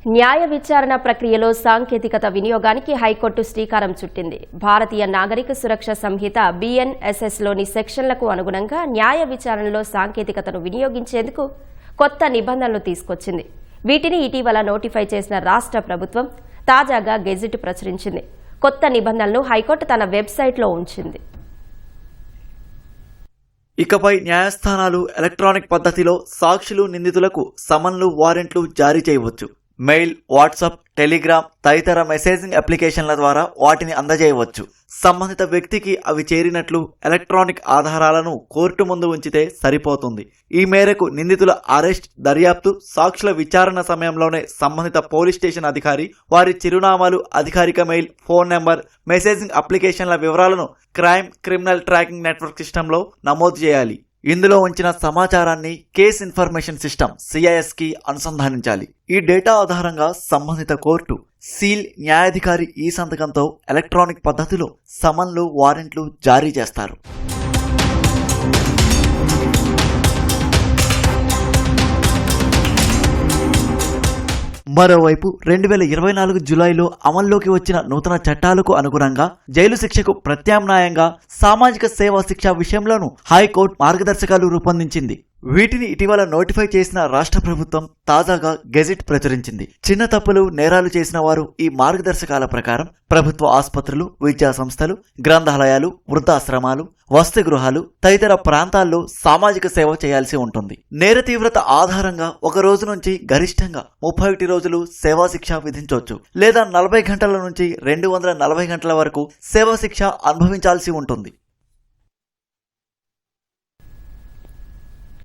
న్యాయ విచారణ ప్రక్రియలో సాంకేతికత వినియోగానికి హైకోర్టు శ్రీకారం చుట్టింది. భారతీయ నాగరిక సురక్ష సంహిత BNSSలోని సెక్షన్లకు అనుగుణంగా న్యాయ విచారణలో సాంకేతికతను వినియోగించేందుకు కొత్త నిబంధనలు తీసుకొచ్చింది. వీటిని ఇటీవల నోటిఫై చేసిన రాష్ట్ర ప్రభుత్వం తాజాగా గెజిట్ ప్రచురించింది. కొత్త నిబంధనలను హైకోర్టు తన వెబ్సైట్లో ఉంచింది. ఇకపై న్యాయస్థానాలు ఎలక్ట్రానిక్ పద్ధతిలో సాక్షులు, నిందితులకు సమన్లు, వారెంట్లు జారీ చేయవచ్చు. మెయిల్, వాట్సాప్, టెలిగ్రామ్ తదితర మెసేజింగ్ అప్లికేషన్ల ద్వారా వాటిని అందజేయవచ్చు. సంబంధిత వ్యక్తికి అవి చేరినట్లు ఎలక్ట్రానిక్ ఆధారాలను కోర్టు ముందు ఉంచితే సరిపోతుంది. ఈ మేరకు నిందితుల అరెస్ట్, దర్యాప్తు, సాక్షుల విచారణ సమయంలోనే సంబంధిత పోలీస్ స్టేషన్ అధికారి వారి చిరునామాలు, అధికారిక మెయిల్, ఫోన్ నెంబర్, మెసేజింగ్ అప్లికేషన్ల వివరాలను క్రిమినల్ ట్రాకింగ్ నెట్వర్క్ సిస్టంలో నమోదు చేయాలి. ఇందులో ఉంచిన సమాచారాన్ని కేస్ ఇన్ఫర్మేషన్ సిస్టమ్ CISకి అనుసంధానించాలి. ఈ డేటా ఆధారంగా సంబంధిత కోర్టు, సీల్, న్యాయాధికారి ఈ సంతకంతో ఎలక్ట్రానిక్ పద్ధతిలో సమన్లు, వారెంట్లు జారీ చేస్తారు. మరోవైపు 2024 జులైలో అమల్లోకి వచ్చిన నూతన చట్టాలకు అనుగుణంగా జైలు శిక్షకు ప్రత్యామ్నాయంగా సామాజిక సేవా శిక్ష విషయంలోనూ హైకోర్టు మార్గదర్శకాలు రూపొందించింది. వీటిని ఇటీవల నోటిఫై చేసిన రాష్ట్ర ప్రభుత్వం తాజాగా గెజిట్ ప్రచురించింది. చిన్న తప్పులు, నేరాలు చేసిన వారు ఈ మార్గదర్శకాల ప్రకారం ప్రభుత్వ ఆసుపత్రులు, విద్యా సంస్థలు, గ్రంథాలయాలు, వృద్ధాశ్రమాలు, వసతి గృహాలు తదితర ప్రాంతాల్లో సామాజిక సేవ చేయాల్సి ఉంటుంది. నేర తీవ్రత ఆధారంగా 1 రోజు నుంచి గరిష్టంగా 31 రోజులు సేవా శిక్ష విధించవచ్చు, లేదా 40 గంటల నుంచి 240 గంటల వరకు సేవా శిక్ష అనుభవించాల్సి ఉంటుంది.